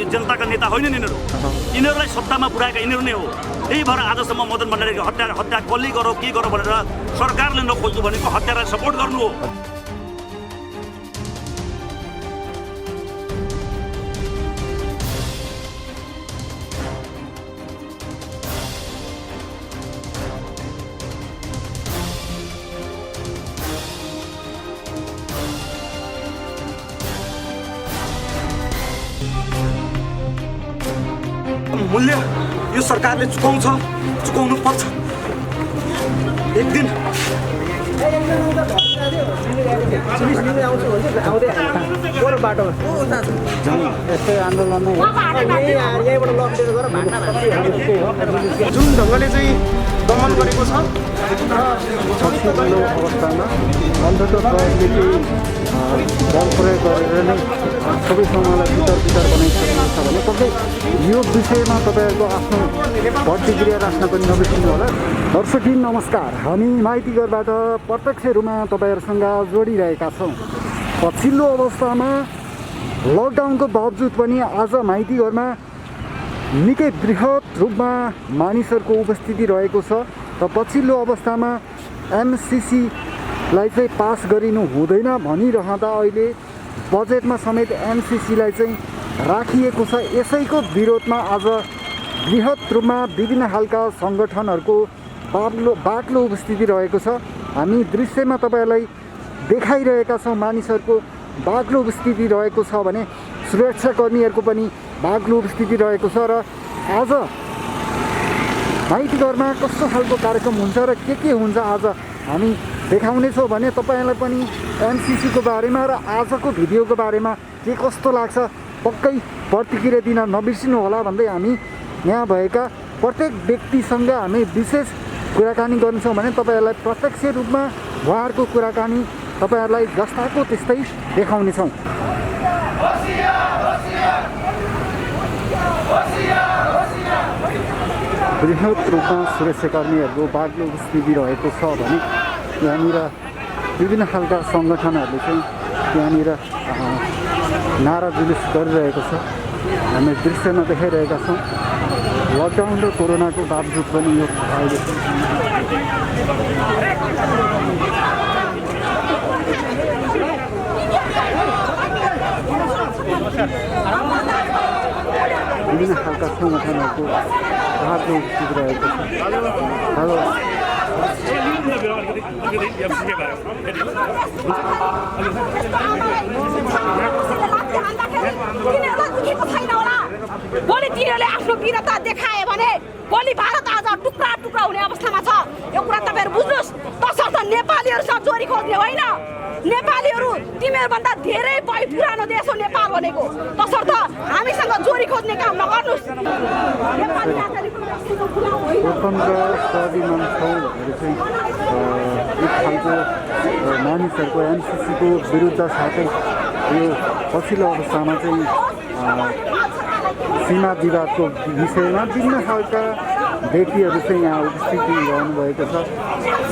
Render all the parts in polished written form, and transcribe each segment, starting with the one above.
जनताका नेता होइन यिनीहरूलाई सत्तामा पुर्याएका यिनीहरू नै हो। त्यही भएर आजसम्म मदन भण्डारीको हत्या कसले गरौँ के गरौँ भनेर सरकारले नखोज्नु भनेको हत्यालाई सपोर्ट गर्नु हो। मूल्य यो सरकारले चुकाउनु पर्छ एक दिन। जुन ढङ्गले चाहिँ दमन गरेको छ अवस्थामा अन्ततः प्रहरीले बल प्रयोग गरेर नै सबै समूहलाई विचार बनाइसकेको छ भने तपाईँ यो विषयमा तपाईँहरूको आफ्नो प्रतिक्रिया राख्न पनि नबिर्सिनु होला। दर्शकबिन नमस्कार, हामी माइतीघरबाट प्रत्यक्ष रूपमा तपाईँहरूसँग जोडिरहेका छौँ। पछिल्लो अवस्थामा लकडाउनको बावजुद पनि आज माइतीघरमा निकै बृहत रूपमा मानिसहरूको उपस्थिति रहेको छ र पछिल्लो अवस्थामा एमसिसीलाई चाहिँ पास गरिनु हुँदैन भनिरहँदा अहिले बजेटमा समेत एमसिसीलाई चाहिँ राखिएको छ। यसैको विरोधमा आज बृहत रूपमा विभिन्न खालका सङ्गठनहरूको बाक्लो उपस्थिति रहेको छ। हामी दृश्यमा तपाईँहरूलाई देखाइरहेका छौँ मानिसहरूको बाक्लो उपस्थिति रहेको छ भने सुरक्षाकर्मीहरूको पनि बाक्लो उपस्थिति रहेको छ। र आज माइतीघरमा कस्तो खालको कार्यक्रम हुन्छ र के हुन्छ आज हामी देखाउनेछौँ भने तपाईँलाई पनि एमसिसीको बारेमा र आजको भिडियोको बारेमा के कस्तो लाग्छ पक्कै प्रतिक्रिया दिन नबिर्सिनु होला भन्दै हामी यहाँ भएका प्रत्येक व्यक्तिसँग हामी विशेष कुराकानी गर्छौँ भने तपाईँहरूलाई प्रत्यक्ष रूपमा उहाँहरूको कुराकानी तपाईँहरूलाई जस्ताको त्यस्तै देखाउनेछौँ। बृहत रूपमा सुरक्षाकर्मीहरूको बाक्लो स्थिति रहेको छ भने यहाँनिर विभिन्न खालका सङ्गठनहरूले चाहिँ यहाँनिर नारा जुलुस गरिरहेको छ। हामी दृश्यमा देखाइरहेका छौँ। लकडाउन र कोरोनाको बावजुद पनि यो अहिले विभिन्न खालका सङ्गठनहरूको बाक्लो स्थिति रहेको छ। हेलो भोलि तिनीहरूले आफ्नो वीरता देखाए भने भोलि भारत आज टुक्रा टुक्रा हुने अवस्थामा छ। यो कुरा तपाईँहरू बुझ्नुहोस्। तसर्थ नेपालीहरूसँग जोरी खोज्ने होइन। नेपालीहरू तिमीहरूभन्दा धेरै पुरानो देश हो नेपाल भनेको। तसर्थ हामीसँग जोरी खोज्ने काम नगर्नुहोस्। स्वतन्त्र स्वाभिमान छौँ भनेर चाहिँ एक खालको मानिसहरूको एमसिसीको विरुद्ध साथै यो पछिल्लो अवस्थामा चाहिँ सीमा विवादको विषयमा विभिन्न खालका व्यक्तिहरू चाहिँ यहाँ उपस्थिति रहनुभएको छ।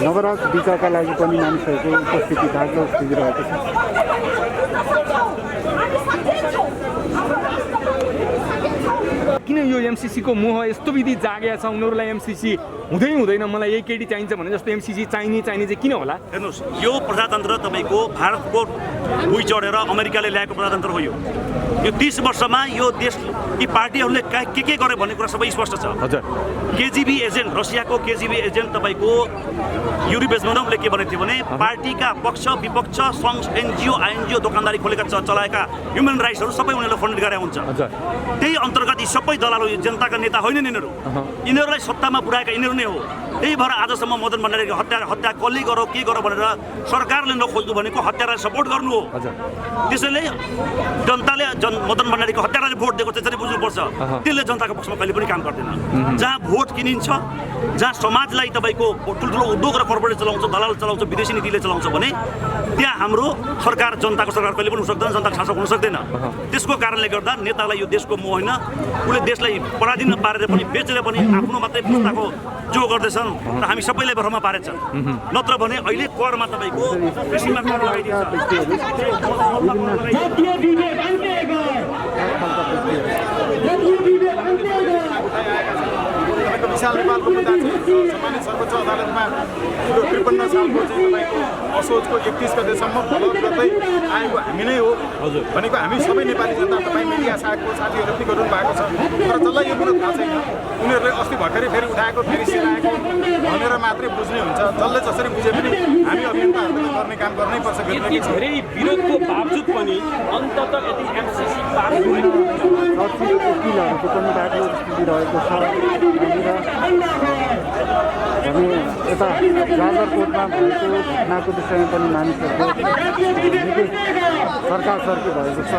नवराज विचारका लागि पनि मानिसहरूको उपस्थिति बाक्लो स्थिति रहेको छ। किन यो एमसिसीको मोह यस्तो विधि जागेको छ उनीहरूलाई एमसिसी हुँदैन मलाई यही केटी चाहिन्छ भने जस्तो एमसिसी चाहिने चाहिँ किन होला? हेर्नुहोस्, यो प्रजातन्त्र तपाईँको भारतको भुइँ चढेर अमेरिकाले ल्याएको प्रजातन्त्र हो। यो 30 वर्षमा यो देश यी पार्टीहरूले के गर्यो भन्ने कुरा सबै स्पष्ट छ। हजुर, केजिबी एजेन्ट, रसियाको केजिबी एजेन्ट तपाईँको युरी बेजमेनोभले के भनेको थियो भने पार्टीका पक्ष विपक्ष सङ्घ एनजिओ आइएनजिओ दोकानदारी खोलेका चलाएका ह्युमन राइट्सहरू सबै उनीहरूले फन्ड गरेर हुन्छ। त्यही अन्तर्गत यी सबै दलालहरू जनताका नेता होइन यिनीहरूलाई सत्तामा पुर्याएका यिनीहरू नै हो। त्यही भएर आजसम्म मदन भण्डारीको हत्या कसले गरौँ के गरौँ भनेर सरकारले नखोज्नु भनेको हत्यालाई सपोर्ट गर्नु हो। त्यसैले जनताले मदन भण्डारीको हत्यालाई भोट दिएको त्यसरी बुझ्नुपर्छ। त्यसले जनताको पक्षमा कहिले पनि काम गर्दैन। जहाँ भोट किनिन्छ, जहाँ समाजलाई तपाईँको ठुल्ठुलो उद्योग र कर्पोरेट चलाउँछ, दलाल चलाउँछ, विदेशी नीतिले चलाउँछ भने त्यहाँ हाम्रो सरकार जनताको सरकार कहिले पनि हुन सक्दैन, जनताको शासक हुन सक्दैन। त्यसको कारणले गर्दा नेतालाई यो देशको मोह होइन, उसले देशलाई पराधीन पारेर पनि बेचेर पनि आफ्नो मात्रै पुस्ताको जो गर्दैछन् र हामी सबैलाई भ्रममा पारेछ। नत्र भने अहिले करमा तपाईँको कृषिमा कर लगाइदिन्छ। विशाल नेपालको मुद्दा चाहिँ सम्मानित सर्वोच्च अदालतमा 53 सालको चाहिँ तपाईँको असोजको 31 गतेसम्म फलोअप गर्दै आएको हामी नै हो भनेको हामी सबै नेपाली जनता तपाईँ मिडिया साथको साथीहरू पनि गर्नु भएको छ तर जसलाई यो कुरो थाहा छैन उनीहरूले अस्ति भर्खरै फेरि उठाएको फेरि सिलाएको भनेर मात्रै बुझ्ने हुन्छ जसले जसरी बुझे पनि हामी अभियन्ताहरूले गर्ने काम गर्नै पर्छ यति धेरै विरोधको बावजुद पनि अन्ततः यदि एमसीसी पास चर्चित वकिलहरूको पनि बाटो स्थिति रहेको छ हामी यता जाजरकोटमा भएको घटनाको विषयमा पनि मानिसहरूको निकै सरकारसर्की भएको छ।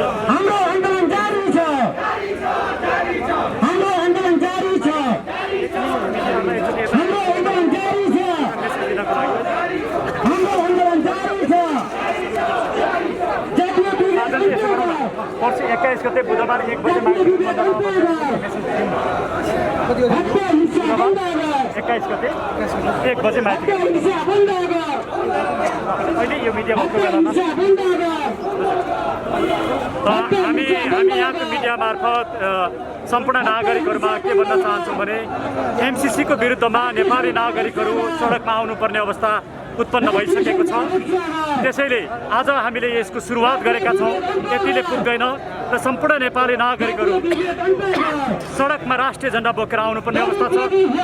हाम्रो आन्दोलन जारी छ, हाम्रो आन्दोलन जारी छ, हाम्रो आन्दोलन जारी छ, हाम्रो आन्दोलन जारी छ। जातीय वर्ष 21 गते बुधबार 1 बजे 21 गते 1 बजे माथि अहिले यो मिडिया भएको बेलामा हामी यहाँको मिडिया मार्फत सम्पूर्ण नागरिकहरूमा के भन्न चाहन्छौँ भने एमसीसीको विरुद्धमा नेपाली नागरिकहरू सडकमा आउनुपर्ने अवस्था उत्पन्न भइसकेको छ। त्यसैले आज हामीले यसको सुरुवात गरेका छौँ, यतिले पुग्दैन र सम्पूर्ण नेपाली नागरिकहरू सडकमा राष्ट्रिय झण्डा बोकेर आउनुपर्ने अवस्था छ।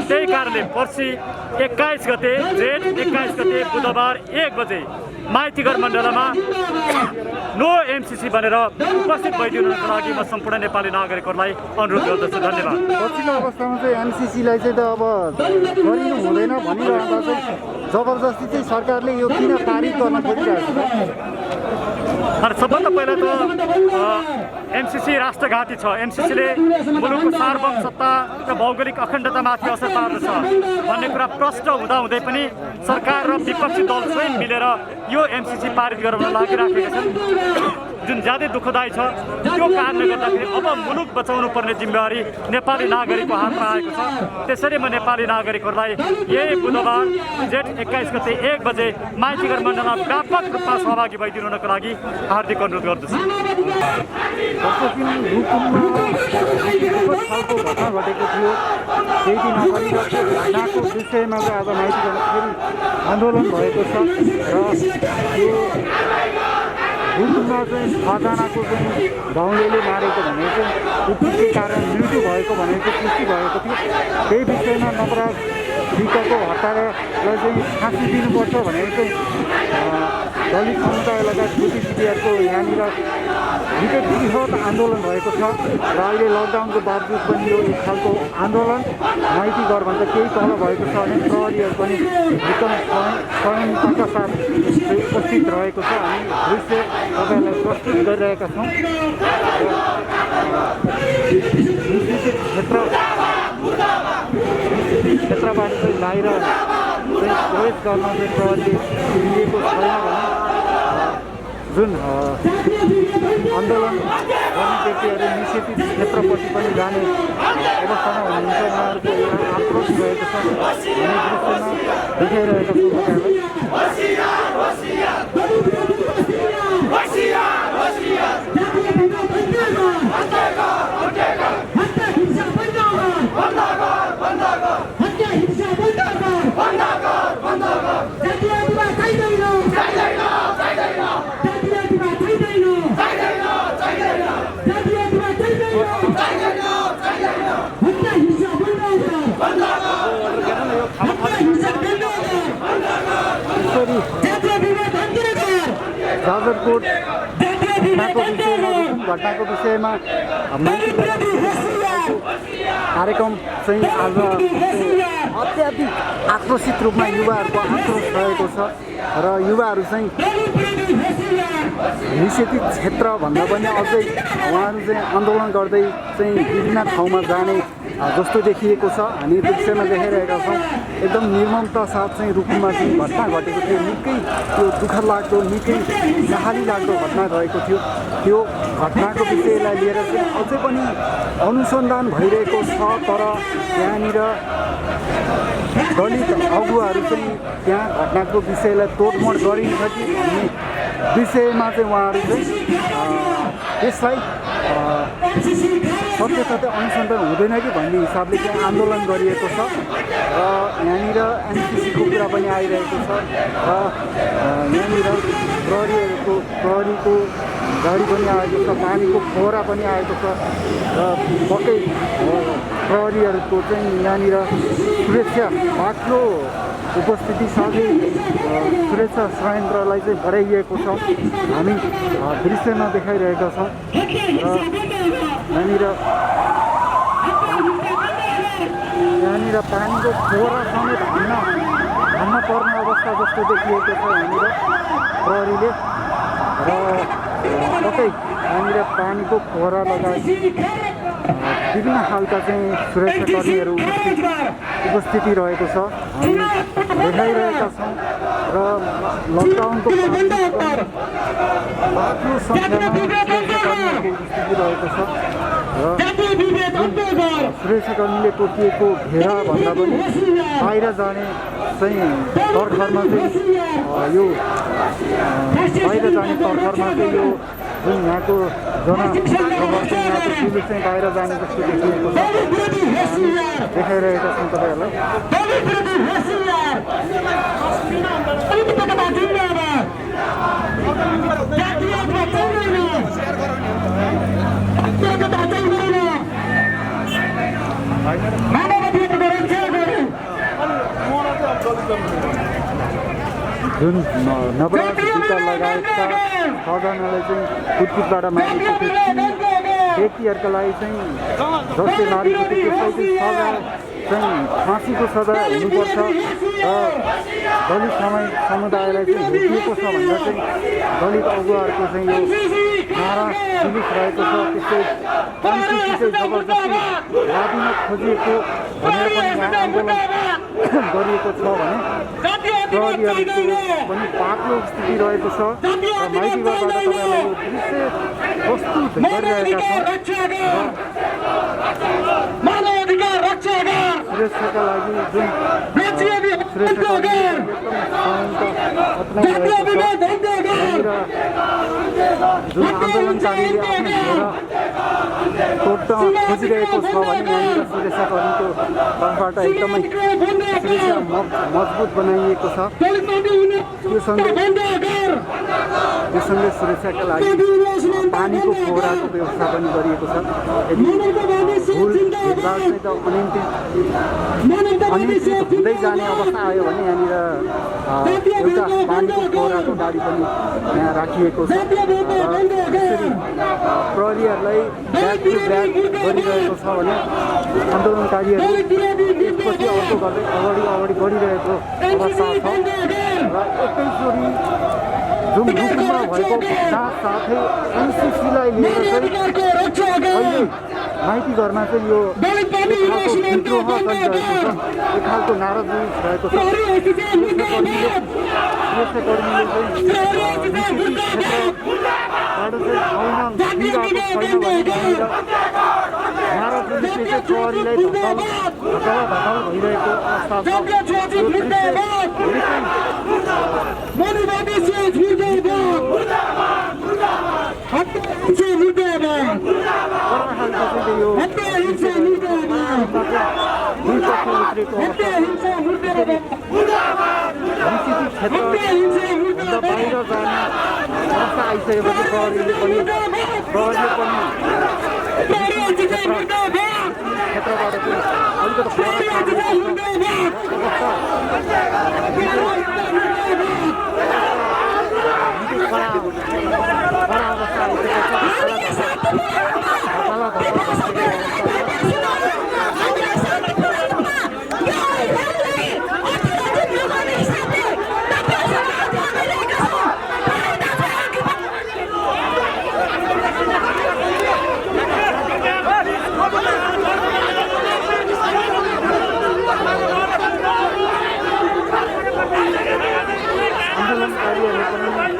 त्यही कारणले पर्सि 21 गते जेठ 21 गते बुधबार 1 बजे माइतीघर मण्डलमा नो एमसीसी भनेर उपस्थित भइदिनुको लागि म सम्पूर्ण नेपाली नागरिकहरूलाई अनुरोध गर्दछु। धन्यवाद। पछिल्लो अवस्थामा चाहिँ एमसीसीलाई चाहिँ त अब गरिनु हुँदैन भनिरहँदा चाहिँ जबरजस्ती चाहिँ सरकारले यो किन पारित गर्न खोजिरहेको छ? सबभन्दा पहिला त एमसीसी राष्ट्रघाती छ। एमसीसीले मुलुकको सार्वभौमसत्ता र भौगोलिक अखण्डतामाथि असर पार्दछ भन्ने कुरा प्रष्ट हुँदाहुँदै पनि सरकार र विपक्षी दल स्वयं मिलेर यो एमसीसी पारित गराउन लागिराखेका छन्, जुन ज्यादै दुःखदायी छ। त्यो कारणले गर्दाखेरि अब मुलुक बचाउनु पर्ने जिम्मेवारी नेपाली नागरिकको हातमा आएको छ। त्यसरी म नेपाली नागरिकहरूलाई यही बुधबार जेठ 21 गते 1 बजे माइतीघर मण्डलमा व्यापक रूपमा सहभागी भइदिनुको लागि हार्दिक अनुरोध गर्दछु। खालको घटना घटेको थियो केही दिन अगाडि र त्यो घटनाको विषयमा चाहिँ आज माइतीघरमा फेरि आन्दोलन भएको छ र यो भूकुम्बमा चाहिँ 6जनाको चाहिँ गाउँलेले मारेको भने चाहिँ उत्पत्ति कारण मृत्यु भएको भने चाहिँ पुष्टि भएको थियो। त्यही विषयमा नवराज विकको हत्यारालाई चाहिँ फाँसी दिनुपर्छ भनेर चाहिँ दलित समुदाय लगायत बुद्धिजीवीहरूको यहाँनिर निकै बृहत आन्दोलन भएको छ र अहिले लकडाउनको बावजुद पनि यो एक खालको आन्दोलन माइतीघरभन्दा केही तल भएको छ भने प्रहरीहरू पनि एकदम संयमताका साथ उपस्थित रहेको छ। हामी दृश्य तपाईँहरूलाई प्रस्तुत गरिरहेका छौँ। क्षेत्रबाट चाहिँ बाहिर प्रवेश गर्न चाहिँ प्रहरीले दिएको छैन भने जुन आन्दोलन गर्ने व्यक्तिहरू निषेधित क्षेत्रपट्टि पनि जाने अवस्थामा हुनुहुन्छ। उहाँहरूको एउटा आक्रोश रहेको छ भन्ने दृश्यमा देखाइरहेका छौँ जाजरकोट कोट घटनाको विषयमा रुकुम घटनाको विषयमा माइती कार्यक्रम चाहिँ आज अत्याधिक आक्रोशित रूपमा युवाहरूको आक्रोश रहेको छ र युवाहरू चाहिँ निषेधित क्षेत्रभन्दा पनि अझै उहाँहरू चाहिँ आन्दोलन गर्दै चाहिँ विभिन्न ठाउँमा जाने जस्तो देखिएको छ। हामी दृश्यमा देखाइरहेका छौँ एकदम निर्ममता साथ चाहिँ रुकुममा चाहिँ घटना घटेको थियो। निकै त्यो दुःख लाग्दो निकै नहाली लाग्दो घटना रहेको थियो। त्यो घटनाको विषयलाई लिएर चाहिँ अझै पनि अनुसन्धान भइरहेको छ। तर त्यहाँनिर दलित अगुवाहरू चाहिँ त्यहाँ घटनाको विषयलाई तोडमोड गरिन्छ कि भन्ने विषयमा चाहिँ उहाँहरू चाहिँ त्यसलाई सत्य अनुसन्धान हुँदैन कि भन्ने हिसाबले चाहिँ आन्दोलन गरिएको छ। र यहाँनिर एनसिसीको कुरा पनि आइरहेको छ र यहाँनिर प्रहरीको गाडी पनि आएको छ, पानीको फोहरा पनि आएको छ र पक्कै प्रहरीहरूको चाहिँ यहाँनिर सुरक्षा बाक्लो उपस्थिति साथै सुरक्षा संयन्त्रलाई चाहिँ बढाइएको छ। हामी दृश्यमा देखाइरहेका छौँ र यहाँनिर पानीको फोहरा समेत हान्न पर्ने अवस्था जस्तो देखिएको छ यहाँनिर प्रहरीले र कतै यहाँनिर पानीको फोहरा लगाई विभिन्न खालका चाहिँ सुरक्षाकर्मीहरू उपस्थिति रहेको छ। हामी देखाइरहेका छौँ र लकडाउनको बाक्लो सङ्ख्यामा सुरक्षाकर्मीहरूको उपस्थिति रहेको छ र सुरक्षाकर्मीले तोकिएको घेराभन्दा पनि बाहिर जाने चाहिँ तर्खरमा चाहिँ यो बाहिर जाने तर्खरमा चाहिँ यो जुन यहाँको जनप्रवाह चाहिँ यहाँको पुलिस चाहिँ बाहिर जाने जस्तो देखिएको छ। हामी देखाइरहेका छौँ तपाईँहरूलाई। जुन नवराज टीका लगायतका छजनालाई चाहिँ कुटपिटबाट मारिएको व्यक्तिहरूका लागि चाहिँ जसले मारेको थियो त्यसलाई चाहिँ सजाय चाहिँ फाँसीको सजाय हुनुपर्छ र दलित समुदायलाई चाहिँ भेटिएको छ भन्दा चाहिँ दलित अगुवाहरूको चाहिँ यो नारा जुलुस रहेको छ। त्यस्तै एनसिसी चाहिँ जबरजस्ती लादिन खोजिएको भनेर पनि यहाँ आन्दोलन गरिएको छ भने प्रहरीहरूको पनि बाक्लो स्थिति रहेको छ र माइतीघरबाट तपाईँलाई यो दृश्य प्रस्तुत गरिरहेका छौँ। सुरक्षाका लागि जुन जुन आन्दोलनकारीले आफ्नो तोड्न खोजिरहेको छ भने यहाँनिर सुरक्षाकर्मीको तर्फबाट एकदमै सुरक्षा मजबुत बनाइएको छ। यो सँगै सुरक्षाका लागि पानीको फोहराको व्यवस्था पनि गरिएको छ। यदि भुल भेदभाव चाहिँ त अनियन्त्रित हुँदै जाने अवस्था आयो भने यहाँनिर एउटा पानीको फोहराको गाडी पनि यहाँ राखिएको छ। त्यसरी प्रहरीहरूलाई ब्याक टु ब्याक गरिरहेको छ भने आन्दोलनकारीहरू एकपछि अर्को गर्दै अगाडि बढिरहेको अवस्था छ र एकैचोटि जुन रुकुममा भएको घटना साथै एनसिसीलाई लिएर चाहिँ अहिले माइती घरमा चाहिँ यो एक खालको विद्रोह चलिरहेको छ, एक खालको नाराजगी रहेको छ। सुरक्षाकर्मीले चाहिँ निषेधित क्षेत्रबाट चाहिँ आउन दिइरहेको छैन भने यहाँनिर नाराजगी चाहिँ प्रहरीलाई धकाल भइरहेको अवस्था छ। यो बाहिर जाने अवस्था आइसकेपछि प्रहरीले पनि क्षेत्रबाट चाहिँ अलिकति निकै कडा अवस्था आइसकेको आन्दोलनकारीहरूले पनि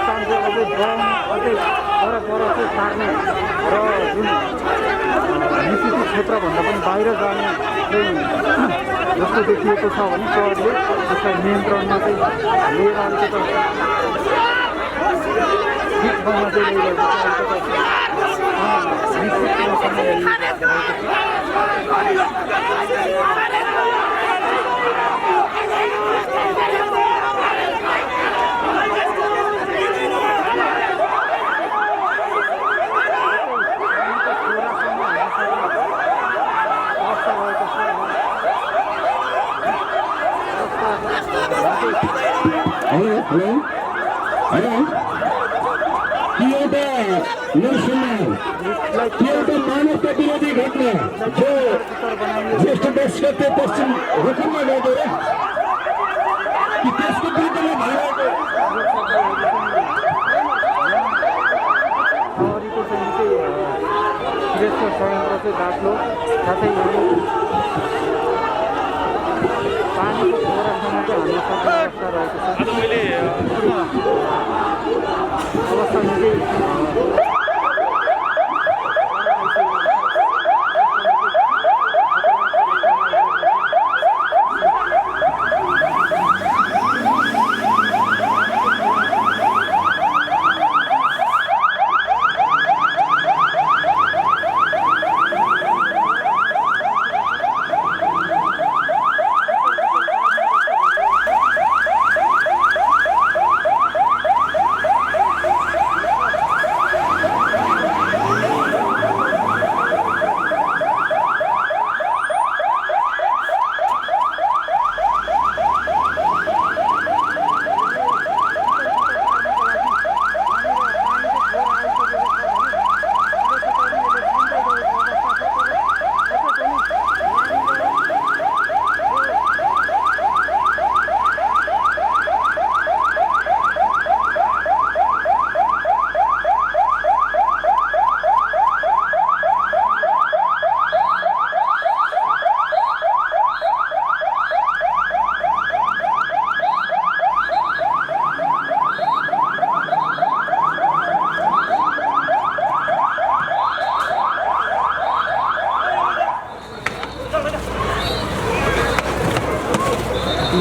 स्थानको अझै बढाउनु अझै पर चाहिँ सार्ने र जुन निश्चित क्षेत्रभन्दा पनि बाहिर जाने चाहिँ जस्तो देखिएको छ भने प्रहरीले त्यसलाई नियन्त्रणमा चाहिँ लिएर अलिकति ठिक ठाउँमा चाहिँ ल्याइरहेको छ मानवता विरोधी घटना जो ज्येष्ठ व्यक्ति पश्चिम रोकनमा लगेर कि त्यसको विरुद्धमा भइरहेको प्रहरीको चाहिँ निकै श्रेष्ठ षड्यन्त्र चाहिँ बाक्लो साथै पानीको फोहरासम्म चाहिँ हाल्न सक्ने अवस्था रहेको छ अवस्था निकै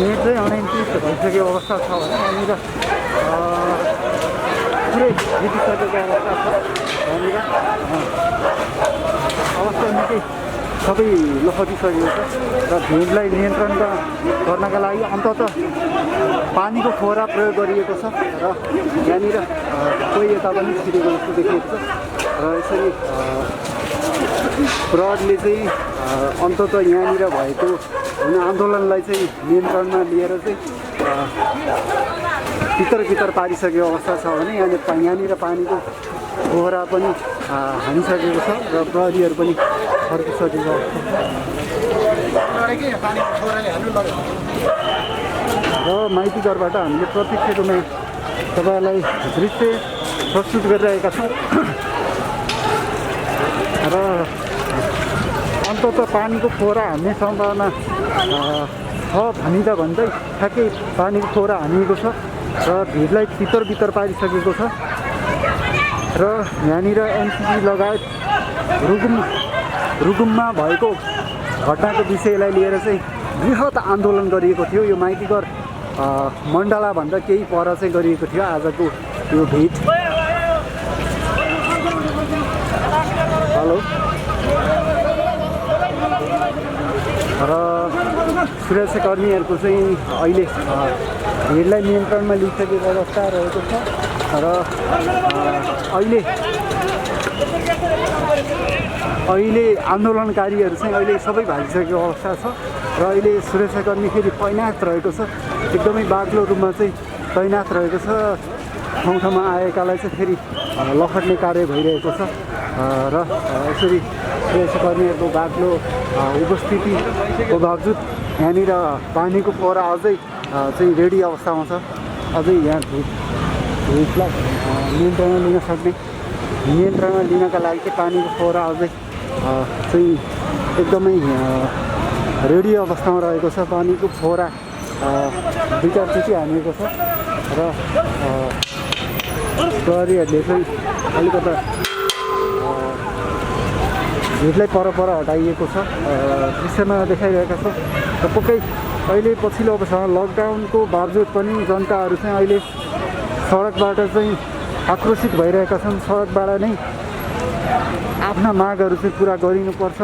नेट चाहिँ अनइन्ट्रेस भइसकेको अवस्था छ भने यहाँनिर पुरै बितिसकेको अवस्था छ यहाँनिर अवस्था निकै सबै लखटिसकेको छ र भिडलाई नियन्त्रण गर्नका लागि अन्ततः पानीको फोहरा प्रयोग गरिएको छ र यहाँनिर कोही यता पनि छिरेको जस्तो देखिएको छ र यसरी प्रहरीले चाहिँ अन्ततः यहाँनिर भएको जुन आन्दोलनलाई चाहिँ नियन्त्रणमा लिएर चाहिँ भित्र पारिसकेको अवस्था छ भने यहाँनिर पानीको फोहरा पनि हानिसकेको छ र प्रहरीहरू पनि फर्किसकेको र माइतीघरबाट हामीले प्रत्यक्ष रूपमा तपाईँहरूलाई दृश्य प्रस्तुत गरिरहेका छौँ र अन्ततः पानीको फोहरा हान्ने सम्भावना छ भनिँदा भन्दै ठ्याक्कै पानीको फोहरा हानिएको छ र भिडलाई भित्र पारिसकेको छ र यहाँनिर एमसिसी लगायत रुकुममा भएको घटनाको विषयलाई लिएर चाहिँ बृहत आन्दोलन गरिएको थियो। यो माइतीघर मण्डलाभन्दा केही पर चाहिँ गरिएको थियो आजको यो भिड। हेलो र सुरक्षाकर्मीहरूको चाहिँ अहिले भिडलाई नियन्त्रणमा लिइसकेको अवस्था रहेको छ र अहिले अहिले आन्दोलनकारीहरू चाहिँ अहिले सबै भागिसकेको अवस्था छ र अहिले सुरक्षाकर्मी फेरि तैनात रहेको छ, एकदमै बाक्लो रूपमा चाहिँ तैनात रहेको छ। ठाउँ ठाउँमा आएकालाई चाहिँ फेरि लखट्ने कार्य भइरहेको छ र यसरी सुरक्षाकर्मीहरूको बाक्लो उपस्थितिको बावजुद यहाँनिर पानीको फोहरा अझै चाहिँ रेडी अवस्थामा छ। अझै यहाँ धुपलाई नियन्त्रणमा लिनका लागि चाहिँ पानीको फोहरा अझै चाहिँ एकदमै रेडी अवस्थामा रहेको छ। पानीको फोहरा 2-4 चोटि हानिएको छ र प्रहरीहरूले चाहिँ अलिकता भिडलाई पर हटाइएको छ दृश्यमा देखाइरहेका छ। र पक्कै अहिले पछिल्लो अवस्थामा लकडाउनको बावजुद पनि जनताहरू चाहिँ अहिले सडकबाट चाहिँ आक्रोशित भइरहेका छन्। सडकबाट नै आफ्ना मागहरू चाहिँ पुरा गरिनुपर्छ।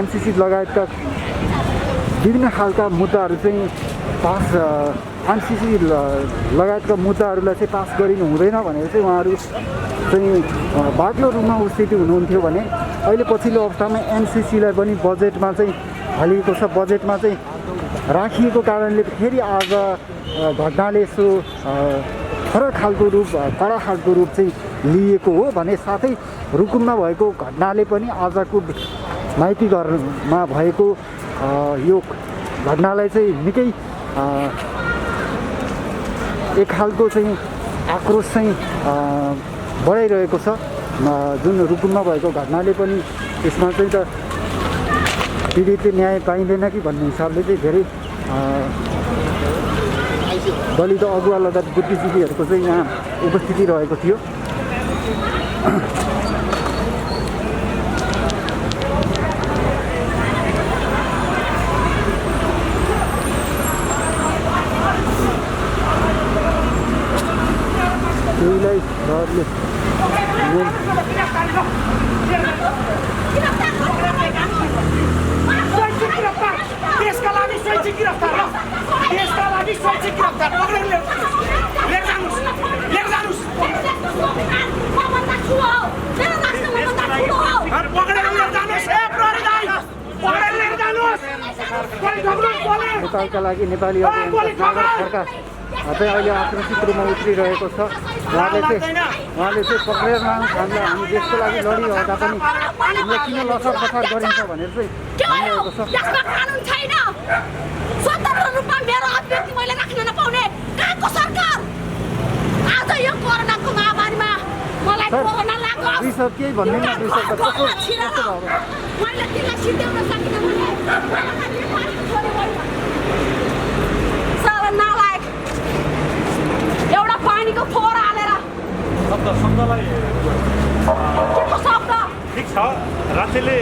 एमसिसी लगायतका विभिन्न खालका मुद्दाहरू चाहिँ पास एमसिसी लगायतका मुद्दाहरूलाई चाहिँ पास गरिनु हुँदैन भनेर चाहिँ उहाँहरू चाहिँ बाक्लो रूपमा उपस्थिति हुनुहुन्थ्यो भने अहिले पछिल्लो अवस्थामा एमसिसीलाई पनि बजेटमा चाहिँ हालिएको छ। बजेटमा चाहिँ राखिएको कारणले फेरि आज घटनाले यसो फरक खालको रूप, कडा खालको रूप चाहिँ लिएको हो भने साथै रुकुममा भएको घटनाले पनि आजको माइती घरमा भएको यो घटनालाई चाहिँ निकै एक खालको चाहिँ आक्रोश चाहिँ बढाइरहेको छ। जुन रुकुममा भएको घटनाले पनि यसमा चाहिँ त पीडितले न्याय पाइँदैन कि भन्ने हिसाबले चाहिँ धेरै दलित अगुवा लगायत बुद्धिजीवीहरूको चाहिँ यहाँ उपस्थिति रहेको थियो। त्यहीलाई रहरले देशका लागि स्वैच्छिक गिरफ्तार, देशका लागि स्वैच्छिक गिरफ्तार पक्रेर लिएर जानुस्। नेपालका लागि नेपाली सरकार चाहिँ अहिले आक्रोशित रूपमा उत्रिरहेको छ। उहाँले चाहिँ पक्रेर लानुहोस्, हामीलाई हामी देशको लागि लडिरहँदा पनि हामीलाई किन लसर पसार गरिन्छ भनेर चाहिँ भनिरहेको छ। स्वतन्त्र रूपमा मेरो अभिव्यक्ति मैले राख्न नपाउने कहाँको सरकार? आज यो कोरोनाको महामारीमा मलाई कोरोना लाग्यो, केही भन्नु न, मैले तिमीलाई सिध्याउन सकिनँ भने नालायक एउटा पानीको फोहरा हालेर शब्दलाई के शब्द ठिक छ। रातिले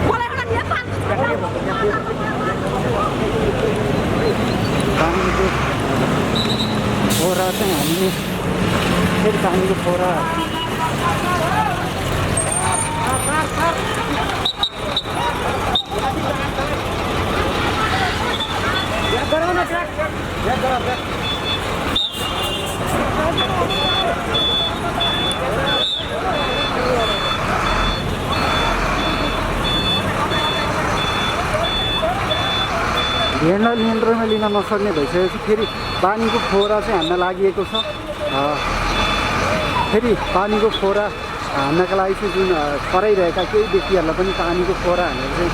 मलाई एउटा नेपालको पानीको फोहरा चाहिँ हामीले फेरि पानीको फोहरा भिडलाई नियन्त्रणमा लिन नसक्ने भइसकेपछि फेरि पानीको फोहरा चाहिँ हान्न लागि छ। फेरि पानीको फोहरा हान्नका लागि चाहिँ जुन कराइरहेका केही व्यक्तिहरूलाई पनि पानीको फोहरा हानेर चाहिँ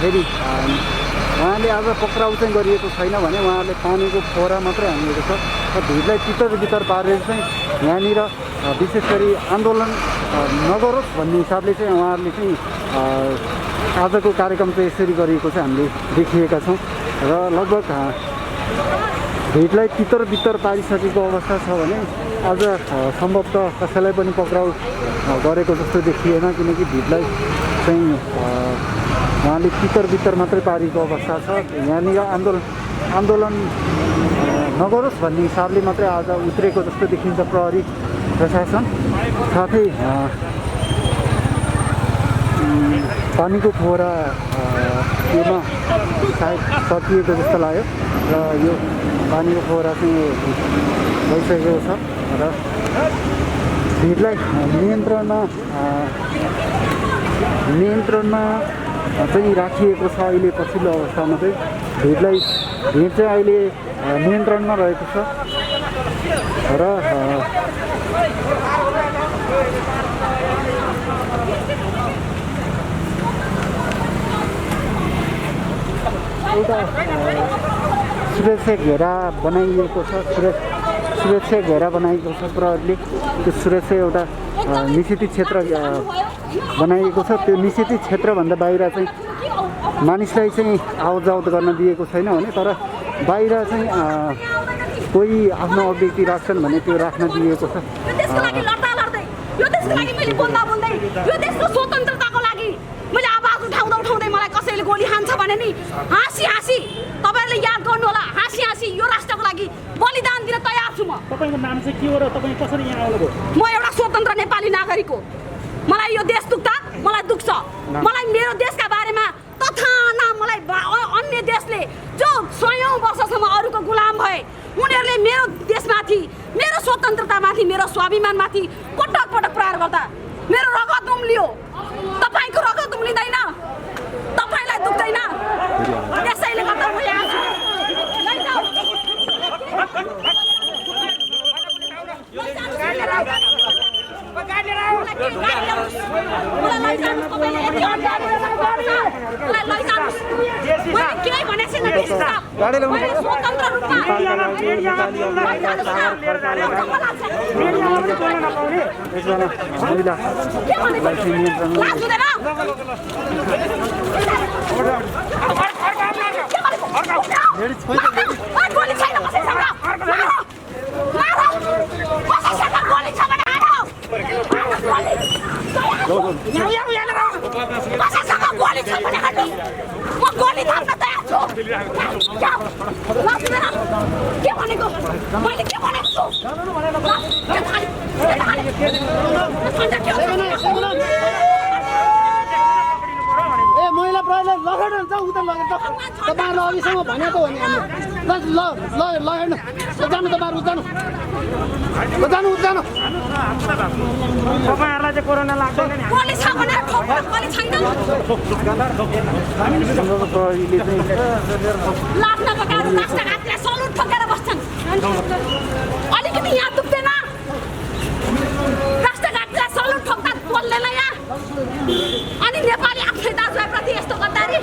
फेरि उहाँले आज पक्राउ चाहिँ गरिएको छैन भने उहाँले पानीको फोहरा मात्रै हानिएको छ। र भिडलाई तितर पारेर चाहिँ यहाँनिर विशेष गरी आन्दोलन नगरोस् भन्ने हिसाबले चाहिँ उहाँहरूले चाहिँ आजको कार्यक्रम चाहिँ यसरी गरिएको चाहिँ हामीले देखिएका छौँ। र लगभग भिडलाई तितर पारिसकेको अवस्था छ भने आज सम्भवतः कसैलाई पनि पक्राउ गरेको जस्तो देखिएन, किनकि भिडलाई चाहिँ उहाँले तितर मात्रै पारेको अवस्था छ। यहाँनिर आन्दोलन नगरोस् भन्ने हिसाबले मात्रै आज उत्रेको जस्तो देखिन्छ प्रहरी प्रशासन। साथै पानीको फोहरा योमा सायद सकिएको जस्तो लाग्यो र यो पानीको फोहरा चाहिँ भइसकेको छ र भिडलाई नियन्त्रणमा चाहिँ राखिएको छ। अहिले पछिल्लो अवस्थामा चाहिँ भिड चाहिँ अहिले नियन्त्रणमा रहेको छ र एउटा सुरक्षा घेरा बनाइएको छ। सुरक्षा घेरा बनाइएको छ प्रहरीले। त्यो सुरक्षा एउटा निश्चित क्षेत्र बनाइएको छ। त्यो निश्चित क्षेत्रभन्दा बाहिर चाहिँ मानिसलाई चाहिँ आवतजावत गर्न दिएको छैन भने, तर बाहिर चाहिँ कोही आफ्नो अभिव्यक्ति राख्छन् भने त्यो राख्न दिएको छ। यो देशको लागि मैले बोल्दा बोल्दै यो देशको स्वतन्त्रताको लागि मैले आवाज उठाउँदा उठाउँदै मलाई कसैले गोली हान्छ भने नि हाँसी हाँसी तपाईँहरूले याद गर्नु होला। हाँसी हाँसी यो राष्ट्रको लागि बलिदान दिन तयार छु। म तपाईँको नाम चाहिँ के हो र तपाईँ कसरी यहाँ आउनुभयो? म एउटा स्वतन्त्र नेपाली नागरिक हो। मलाई यो देश दुख्दा मलाई दुख्छ। मलाई मेरो देशका बारेमा तथा नाम मलाई अन्य देशले जो 100औं वर्षसम्म अरूको गुलाम भए उनीहरूले मेरो देशमाथि, मेरो स्वतन्त्रतामाथि, मेरो स्वाभिमानमाथि पटक पटक प्रहार गर्दा मेरो रगत उम्लियो। तपाईँको रगत उम्लिँदैन? तपाईँलाई दुख्दैन? त्यसैले गर्दा म यहाँ छु। महिला प्रहरीले लगेर जाऊ उता लगेर तपाईँहरूले अघिसम्म भनेको हो नि हामी लगेर जानु तपाईँहरू जानु तपाईँहरूलाई चाहिँ कोरोना लाग्दैन नि? अलिकति यहाँ दुख्दैन? राष्ट्रघाटलाई सलुट ठोक्दा बोल्दैन यहाँ? अनि नेपाली आफ्नै दाजुभाइप्रति यस्तो गद्दारी?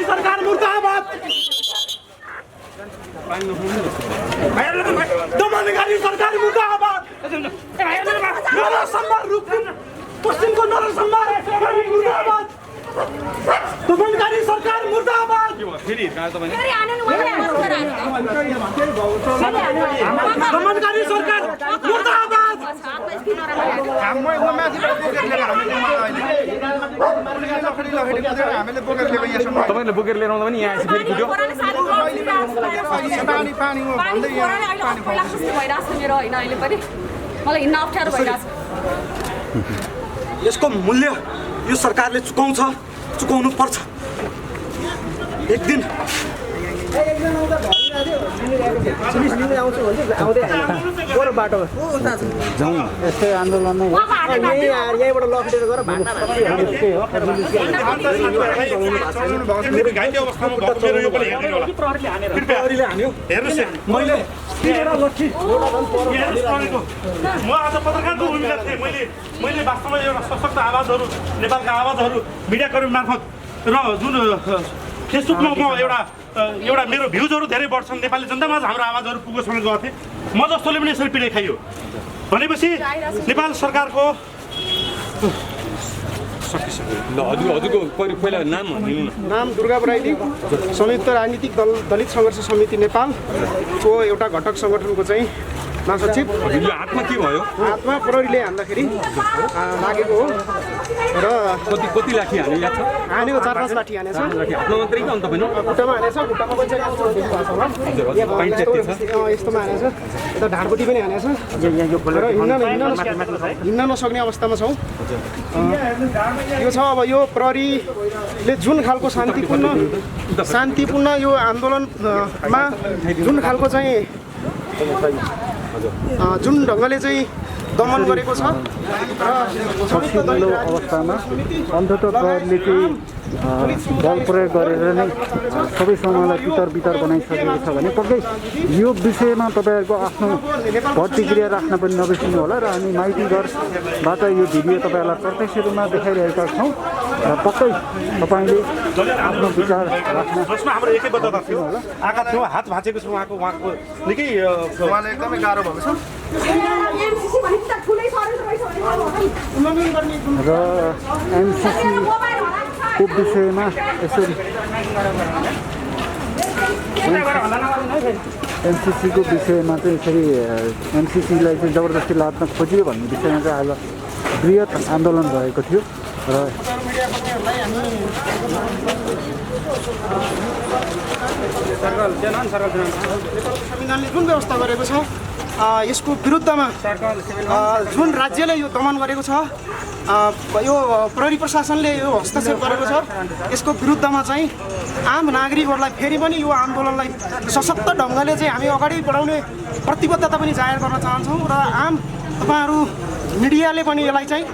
सरकार मुर्दाबाद। दमनकारी सरकार मुर्दाबाद। नरसंहार रुकुम पश्चिमको नरसंहार मुर्दाबाद। दमनकारी सरकार मुर्दाबाद। दमनकारी सरकार मुर्दाबाद। तपाईँले बोकेर लिएर आउँदा पनि यहाँ आएपछि फेरि कुट्यो। मलाई हिँड्न अप्ठ्यारो भइरहेछ। यसको मूल्य यो सरकारले चुकाउनु पर्छ। एक दिन यस्तै आन्दोलन नै हो। म आज पत्रकारको भूमिका थिएँ। मैले वास्तवमा एउटा सशक्त आवाजहरू, नेपालका आवाजहरू मिडियाकर्मी मार्फत र जुन फेसबुकमा म एउटा मेरो भ्युजहरू धेरै बढ्छन्, नेपाली जनतामा हाम्रो आवाजहरू पुगोस् भनेर गएको थिएँ। म जस्तोले पनि यसरी पिडाइ खाइयो भनेपछि नेपाल सरकारको सकिसक्यो। ल हजुरको पहिला नाम भनिदिनु न। नाम दुर्गा बराइली, संयुक्त राजनीतिक दल दलित सङ्घर्ष समिति नेपालको एउटा घटक सङ्गठनको चाहिँ महासचिव। यो हातमा के भयो? हातमा प्रहरीले हान्दाखेरि लागेको हो र कति लाठी हाने याद छ? हानेको 4-5 लाठी हानेछ। हातमा मात्रै कि अन्त पनि? खुट्टामा हानेछ, खुट्टामा पनि चाहिँ यस्तो भएको छ होला। यस्तोमा हानेछ, यता ढाडपट्टि पनि हानेछ र हिँड्न नसक्ने अवस्थामा छौँ। यो छ अब यो प्रहरीले जुन खालको शान्तिपूर्ण यो आन्दोलनमा जुन खालको चाहिँ जुन ढङ्गले चाहिँ दमन गरेको छ र पछिल्लो अवस्थामा अन्ततः प्रहरीले चाहिँ बल प्रयोग गरेर नै सबै समूहलाई तितर बनाइसकेको छ भने पक्कै यो विषयमा तपाईँहरूको आफ्नो प्रतिक्रिया राख्न पनि नबिर्सिनु होला र हामी माइती घरबाट यो भिडियो तपाईँहरूलाई प्रत्यक्ष रूपमा देखाइरहेका छौँ र पक्कै तपाईँले आफ्नो विचार राख्न जसमा हाम्रो एकै बद्ध थियो आँखा थियो हात भाँचेको छ उहाँको निकै उहाँलाई एकदमै गाह्रो भएको छ र एमसिसीको विषयमा यसरी एमसिसीको विषयमा चाहिँ यसरी एमसिसीलाई चाहिँ जबरजस्ती लाद्न खोजियो भन्ने विषयमा चाहिँ आज बृहत आन्दोलन भएको थियो र संविधानले जुन व्यवस्था गरेको छ यसको विरुद्धमा जुन राज्यले यो दमन गरेको छ यो प्रहरी प्रशासनले यो हस्तक्षेप गरेको छ यसको विरुद्धमा चाहिँ आम नागरिकहरूलाई फेरि पनि यो आन्दोलनलाई सशक्त ढङ्गले चाहिँ हामी अगाडि बढाउने प्रतिबद्धता पनि जाहेर गर्न चाहन्छौँ र आम तपाईँहरू मिडियाले पनि यसलाई चाहिँ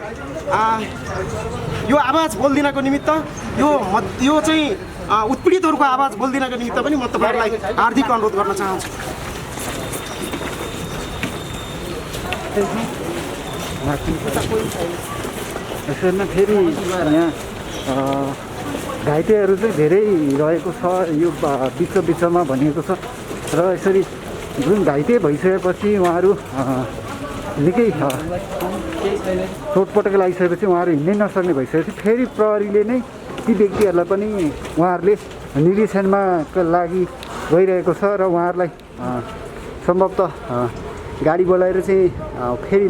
यो आवाज बोलिदिनको निमित्त यो चाहिँ उत्पीडितहरूको आवाज बोलिदिनको निमित्त पनि म तपाईँहरूलाई हार्दिक अनुरोध गर्न चाहन्छु। यसमा फेरि यहाँ घाइतेहरू चाहिँ धेरै रहेको छ यो बिचमा भनिएको छ र यसरी जुन घाइते भइसकेपछि उहाँहरू निकै चोटपटक लागिसकेपछि उहाँहरू हिँड्नै नसक्ने भइसकेपछि फेरि प्रहरीले नै ती व्यक्तिहरूलाई पनि उहाँहरूले निरीक्षणमा लागि गइरहेको छ र उहाँहरूलाई सम्भवतः गाडी बोलाएर चाहिँ फेरि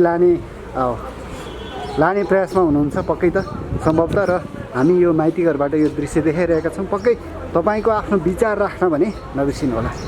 लाने प्रयासमा हुनुहुन्छ पक्कै त सम्भवतः र हामी यो माइती घरबाट यो दृश्य देखाइरहेका छौँ। पक्कै तपाईँको आफ्नो विचार राख्न भने नबिर्सिनु होला।